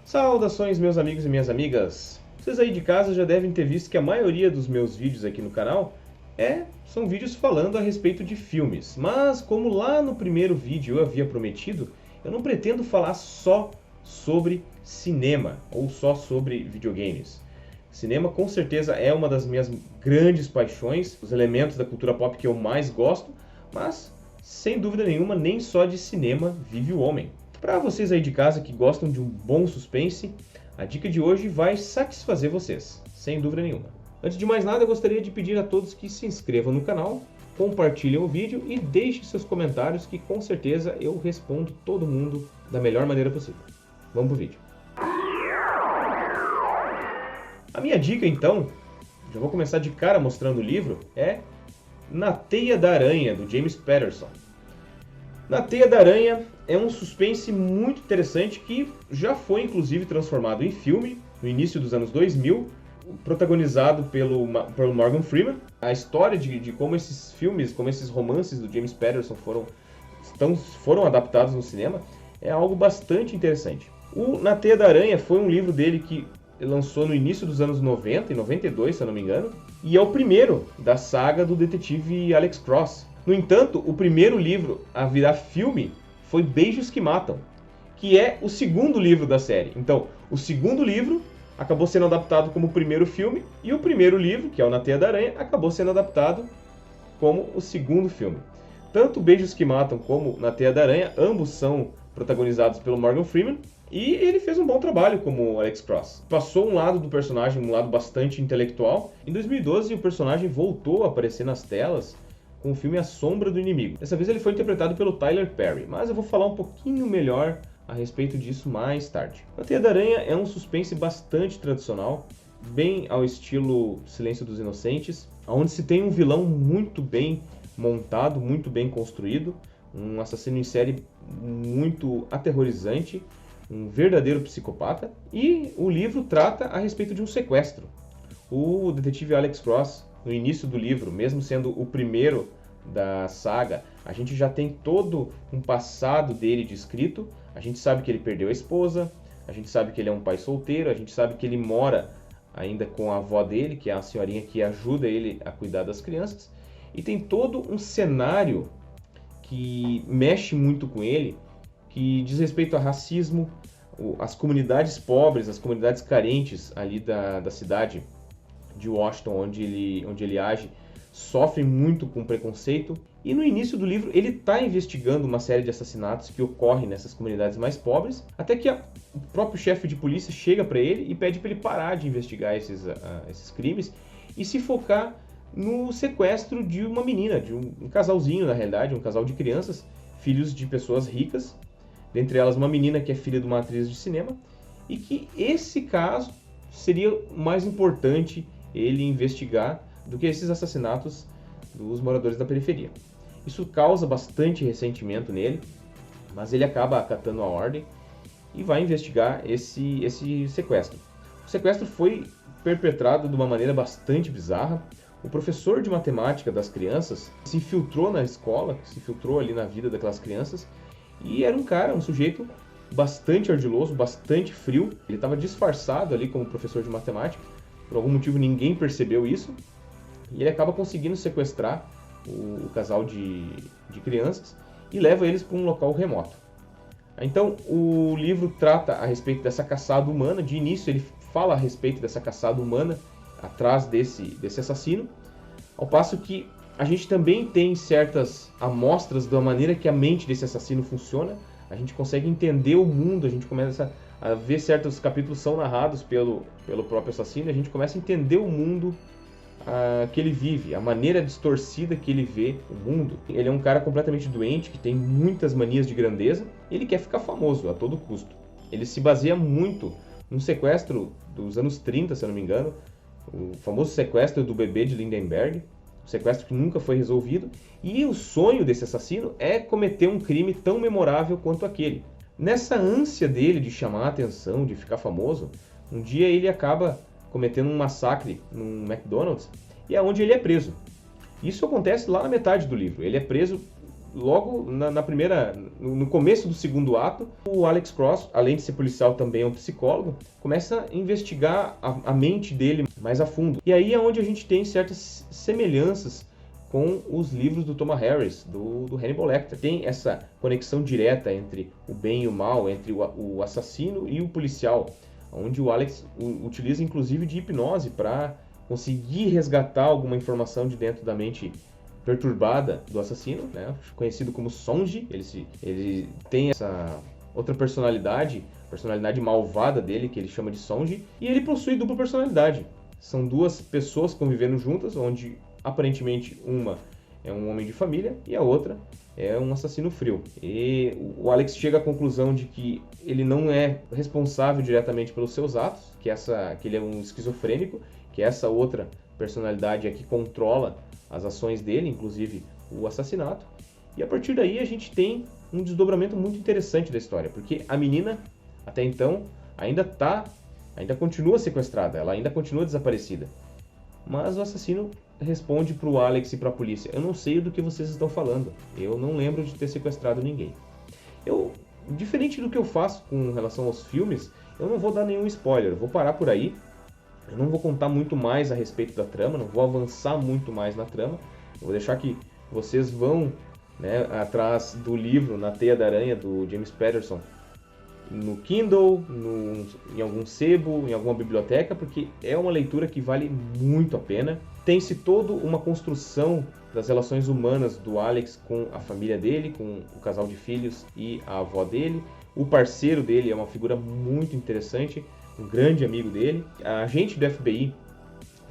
Saudações, meus amigos e minhas amigas! Vocês aí de casa já devem ter visto que a maioria dos meus vídeos aqui no canal são vídeos falando a respeito de filmes. Mas como lá no primeiro vídeo eu havia prometido, eu não pretendo falar só sobre cinema ou só sobre videogames. Cinema com certeza é uma das minhas grandes paixões, os elementos da cultura pop que eu mais gosto, mas sem dúvida nenhuma nem só de cinema vive o homem. Para vocês aí de casa que gostam de um bom suspense, a dica de hoje vai satisfazer vocês, sem dúvida nenhuma. Antes de mais nada, eu gostaria de pedir a todos que se inscrevam no canal, compartilhem o vídeo e deixem seus comentários que com certeza eu respondo todo mundo da melhor maneira possível. Vamos pro vídeo. A minha dica então, já vou começar de cara mostrando o livro, é Na Teia da Aranha, do James Patterson. Na Teia da Aranha é um suspense muito interessante que já foi inclusive transformado em filme no início dos anos 2000, protagonizado pelo Morgan Freeman. A história de como esses filmes, como esses romances do James Patterson foram adaptados no cinema é algo bastante interessante. O Na Teia da Aranha foi um livro dele que lançou no início dos anos 90, em 92 se eu não me engano, e é o primeiro da saga do detetive Alex Cross. No entanto, o primeiro livro a virar filme foi Beijos que Matam, que é o segundo livro da série. Então, o segundo livro acabou sendo adaptado como o primeiro filme, e o primeiro livro, que é o Na Teia da Aranha, acabou sendo adaptado como o segundo filme. Tanto Beijos que Matam como Na Teia da Aranha, ambos são protagonizados pelo Morgan Freeman, e ele fez um bom trabalho como Alex Cross. Passou um lado do personagem, um lado bastante intelectual. Em 2012, o personagem voltou a aparecer nas telas com o filme A Sombra do Inimigo. Dessa vez ele foi interpretado pelo Tyler Perry, mas eu vou falar um pouquinho melhor a respeito disso mais tarde. A Teia da Aranha é um suspense bastante tradicional, bem ao estilo Silêncio dos Inocentes, onde se tem um vilão muito bem montado, muito bem construído, um assassino em série muito aterrorizante, um verdadeiro psicopata, e o livro trata a respeito de um sequestro. O detetive Alex Cross, no início do livro, mesmo sendo o primeiro da saga, a gente já tem todo um passado dele descrito. A gente sabe que ele perdeu a esposa, a gente sabe que ele é um pai solteiro, a gente sabe que ele mora ainda com a avó dele, que é a senhorinha que ajuda ele a cuidar das crianças. E tem todo um cenário que mexe muito com ele, que diz respeito a racismo, as comunidades pobres, as comunidades carentes ali da cidade de Washington, onde ele age, sofrem muito com preconceito. E no início do livro ele está investigando uma série de assassinatos que ocorrem nessas comunidades mais pobres, até que o próprio chefe de polícia chega para ele e pede para ele parar de investigar esses crimes e se focar no sequestro de uma menina, de um casalzinho, na realidade, um casal de crianças, filhos de pessoas ricas, dentre elas uma menina que é filha de uma atriz de cinema, e que esse caso seria mais importante ele investigar do que esses assassinatos dos moradores da periferia. Isso causa bastante ressentimento nele, mas ele acaba acatando a ordem e vai investigar esse sequestro. O sequestro foi perpetrado de uma maneira bastante bizarra. O professor de matemática das crianças se infiltrou na escola, se infiltrou ali na vida daquelas crianças, e era um sujeito bastante ardiloso, bastante frio. Ele estava disfarçado ali como professor de matemática. Por algum motivo ninguém percebeu isso, e ele acaba conseguindo sequestrar o casal de crianças e leva eles para um local remoto. Então o livro trata a respeito dessa caçada humana. De início ele fala a respeito dessa caçada humana atrás desse assassino, ao passo que a gente também tem certas amostras da maneira que a mente desse assassino funciona. A gente consegue entender o mundo, a gente começa a ver certos capítulos são narrados pelo próprio assassino, a gente começa a entender o mundo que ele vive, a maneira distorcida que ele vê o mundo. Ele é um cara completamente doente, que tem muitas manias de grandeza, e ele quer ficar famoso a todo custo. Ele se baseia muito num sequestro dos anos 30, se eu não me engano, o famoso sequestro do bebê de Lindenberg, um sequestro que nunca foi resolvido, e o sonho desse assassino é cometer um crime tão memorável quanto aquele. Nessa ânsia dele de chamar a atenção, de ficar famoso, um dia ele acaba cometendo um massacre num McDonald's, e é onde ele é preso. Isso acontece lá na metade do livro. Ele é preso logo no começo do segundo ato, o Alex Cross, além de ser policial, também é um psicólogo, começa a investigar a mente dele mais a fundo. E aí é onde a gente tem certas semelhanças com os livros do Thomas Harris, do Hannibal Lecter. Tem essa conexão direta entre o bem e o mal, entre o assassino e o policial, onde o Alex utiliza inclusive de hipnose para conseguir resgatar alguma informação de dentro da mente perturbada do assassino, né? Conhecido como Sonji. Ele tem essa outra personalidade malvada dele, que ele chama de Sonji, e ele possui dupla personalidade. São duas pessoas convivendo juntas, onde aparentemente uma é um homem de família e a outra é um assassino frio. E o Alex chega à conclusão de que ele não é responsável diretamente pelos seus atos, que ele é um esquizofrênico, que essa outra personalidade é que controla as ações dele, inclusive o assassinato. E a partir daí a gente tem um desdobramento muito interessante da história, porque a menina, até então, ainda continua sequestrada, ela ainda continua desaparecida. Mas o assassino responde para o Alex e para a polícia: eu não sei do que vocês estão falando, eu não lembro de ter sequestrado ninguém. Diferente do que eu faço com relação aos filmes, eu não vou dar nenhum spoiler, eu vou parar por aí. Eu não vou contar muito mais a respeito da trama, não vou avançar muito mais na trama. Eu vou deixar que vocês vão, né, atrás do livro Na Teia da Aranha, do James Patterson, no Kindle, em algum sebo, em alguma biblioteca, porque é uma leitura que vale muito a pena. Tem-se toda uma construção das relações humanas do Alex com a família dele, com o casal de filhos e a avó dele. O parceiro dele é uma figura muito interessante, um grande amigo dele. A agente do FBI,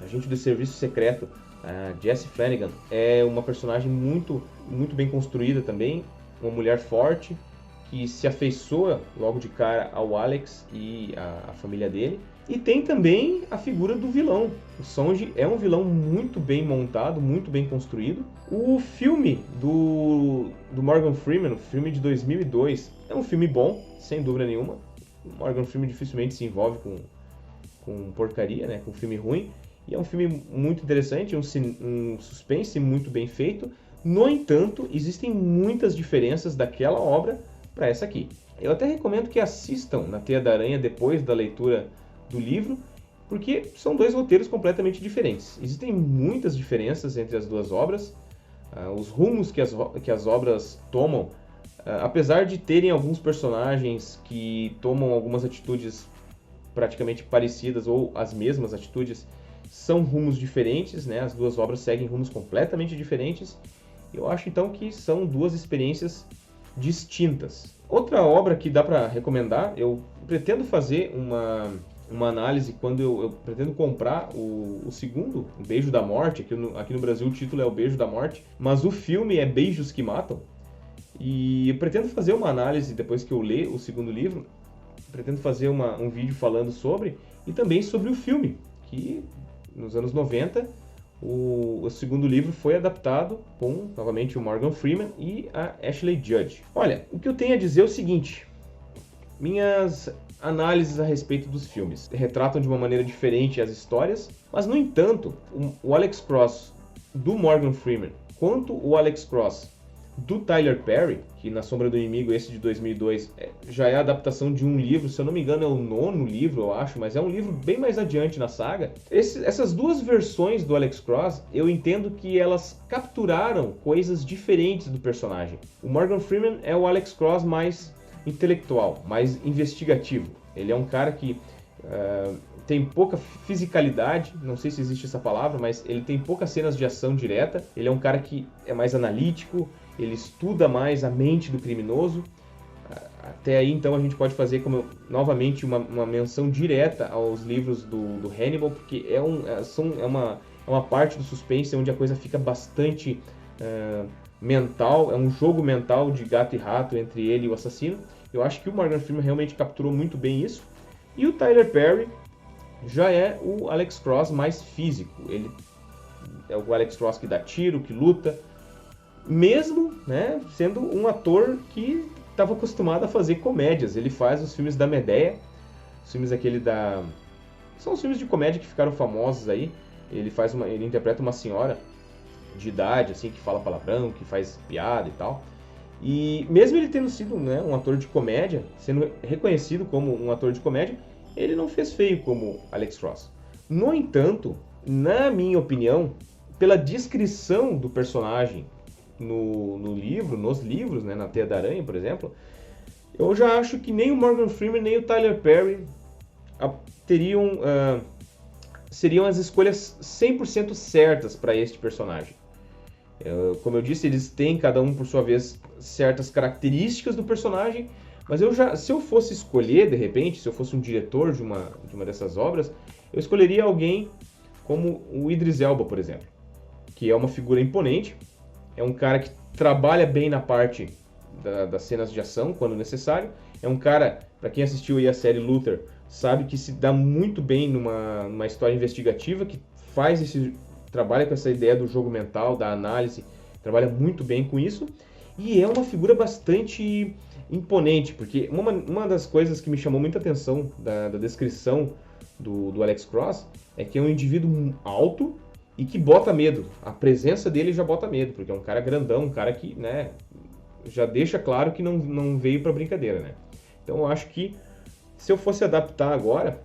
agente do Serviço Secreto, a Jessie Flanagan, é uma personagem muito, muito bem construída também, uma mulher forte, que se afeiçoa logo de cara ao Alex e a família dele. E tem também a figura do vilão. O Sonji é um vilão muito bem montado, muito bem construído. O filme do Morgan Freeman, o filme de 2002, é um filme bom, sem dúvida nenhuma. O Morgan Freeman dificilmente se envolve com porcaria, né? Com filme ruim. E é um filme muito interessante, um suspense muito bem feito. No entanto, existem muitas diferenças daquela obra para essa aqui. Eu até recomendo que assistam Na Teia da Aranha depois da leitura do livro, porque são dois roteiros completamente diferentes. Existem muitas diferenças entre as duas obras. Os rumos que as obras tomam, apesar de terem alguns personagens que tomam algumas atitudes praticamente parecidas ou as mesmas atitudes, são rumos diferentes, né? As duas obras seguem rumos completamente diferentes. Eu acho então que são duas experiências distintas. Outra obra que dá para recomendar, eu pretendo fazer uma análise quando eu pretendo comprar o segundo, O Beijo da Morte. Aqui no Brasil o título é O Beijo da Morte, mas o filme é Beijos que Matam. E eu pretendo fazer uma análise depois que eu ler o segundo livro. Pretendo fazer um vídeo falando sobre, e também sobre o filme, que nos anos 90 o segundo livro foi adaptado com, novamente, o Morgan Freeman e a Ashley Judd. Olha, o que eu tenho a dizer é o seguinte: minhas análises a respeito dos filmes retratam de uma maneira diferente as histórias, mas, no entanto, o Alex Cross do Morgan Freeman quanto o Alex Cross do Tyler Perry, que Na Sombra do Inimigo, esse de 2002, já é a adaptação de um livro, se eu não me engano é o 9º livro, eu acho, mas é um livro bem mais adiante na saga. Essas duas versões do Alex Cross, eu entendo que elas capturaram coisas diferentes do personagem. O Morgan Freeman é o Alex Cross mais intelectual, mais investigativo. Ele é um cara que tem pouca fisicalidade, não sei se existe essa palavra, mas ele tem poucas cenas de ação direta. Ele é um cara que é mais analítico, ele estuda mais a mente do criminoso. Até aí, então, a gente pode fazer novamente uma menção direta aos livros do Hannibal, porque é uma parte do suspense onde a coisa fica bastante mental, é um jogo mental de gato e rato entre ele e o assassino. Eu acho que o Morgan Freeman realmente capturou muito bem isso. E o Tyler Perry já é o Alex Cross mais físico. Ele é o Alex Cross que dá tiro, que luta, mesmo, né, sendo um ator que estava acostumado a fazer comédias. Ele faz os filmes da Medea, os filmes são os filmes de comédia que ficaram famosos aí. Ele interpreta uma senhora de idade, assim, que fala palavrão, que faz piada e tal. E mesmo ele tendo sido, né, um ator de comédia, sendo reconhecido como um ator de comédia, ele não fez feio como Alex Cross. No entanto, na minha opinião, pela descrição do personagem no livro, nos livros, né, na Teia da Aranha, por exemplo, eu já acho que nem o Morgan Freeman nem o Tyler Perry seriam as escolhas 100% certas para este personagem. Como eu disse, eles têm cada um, por sua vez, certas características do personagem, mas se eu fosse escolher, de repente, se eu fosse um diretor de uma dessas obras, eu escolheria alguém como o Idris Elba, por exemplo, que é uma figura imponente, é um cara que trabalha bem na parte das cenas de ação, quando necessário, é um cara, para quem assistiu aí a série Luther, sabe que se dá muito bem numa história investigativa, que trabalha com essa ideia do jogo mental, da análise, trabalha muito bem com isso, e é uma figura bastante imponente, porque uma das coisas que me chamou muita atenção da descrição do Alex Cross é que é um indivíduo alto e que bota medo. A presença dele já bota medo, porque é um cara grandão, um cara que, né, já deixa claro que não veio pra brincadeira, né? Então eu acho que se eu fosse adaptar agora,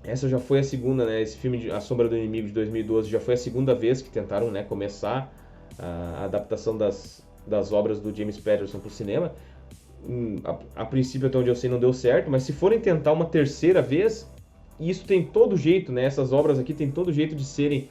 essa já foi a segunda, né? Esse filme A Sombra do Inimigo de 2012 já foi a segunda vez que tentaram, né, começar a adaptação das obras do James Patterson para o cinema. A princípio, até onde eu sei, não deu certo, mas se forem tentar uma terceira vez, e isso tem todo jeito, né? Essas obras aqui tem todo jeito de serem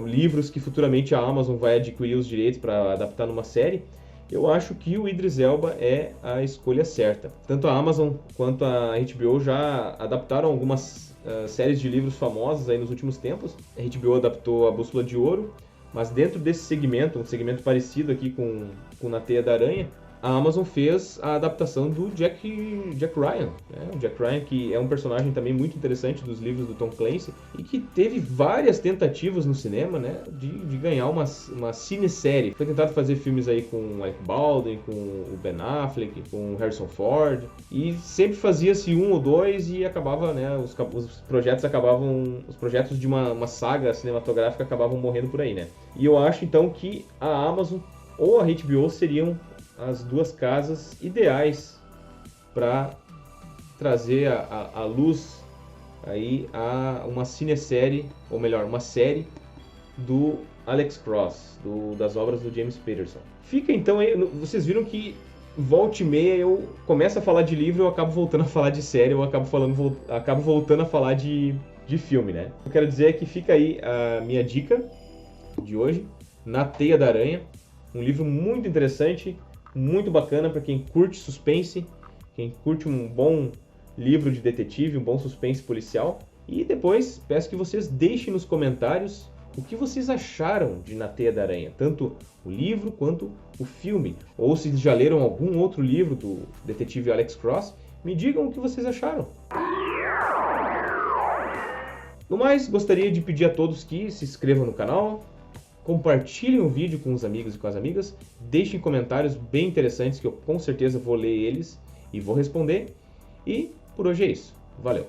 livros que futuramente a Amazon vai adquirir os direitos para adaptar numa série. Eu acho que o Idris Elba é a escolha certa. Tanto a Amazon quanto a HBO já adaptaram algumas séries de livros famosas aí nos últimos tempos. A HBO adaptou A Bússola de Ouro, mas dentro desse segmento, um segmento parecido aqui com Na Teia da Aranha, a Amazon fez a adaptação do Jack Ryan, né? O Jack Ryan, que é um personagem também muito interessante dos livros do Tom Clancy e que teve várias tentativas no cinema, né, de ganhar uma cinesérie. Foi tentado fazer filmes aí com o Alec Baldwin, com o Ben Affleck, com o Harrison Ford, e sempre fazia-se um ou dois e acabava, né, os projetos de uma saga cinematográfica acabavam morrendo por aí, né. E eu acho então que a Amazon ou a HBO seriam as duas casas ideais para trazer à luz aí uma cinesérie, ou melhor, uma série do Alex Cross, das obras do James Patterson. Fica então aí, vocês viram que volta e meia eu começo a falar de livro, eu acabo voltando a falar de série, eu acabo voltando a falar de filme, né? Eu quero dizer é que fica aí a minha dica de hoje, Na Teia da Aranha, um livro muito interessante, muito bacana para quem curte suspense, quem curte um bom livro de detetive, um bom suspense policial. E depois peço que vocês deixem nos comentários o que vocês acharam de Na Teia da Aranha, tanto o livro quanto o filme. Ou se já leram algum outro livro do detetive Alex Cross, me digam o que vocês acharam. No mais, gostaria de pedir a todos que se inscrevam no canal, compartilhem o vídeo com os amigos e com as amigas, deixem comentários bem interessantes que eu com certeza vou ler eles e vou responder. E por hoje é isso. Valeu!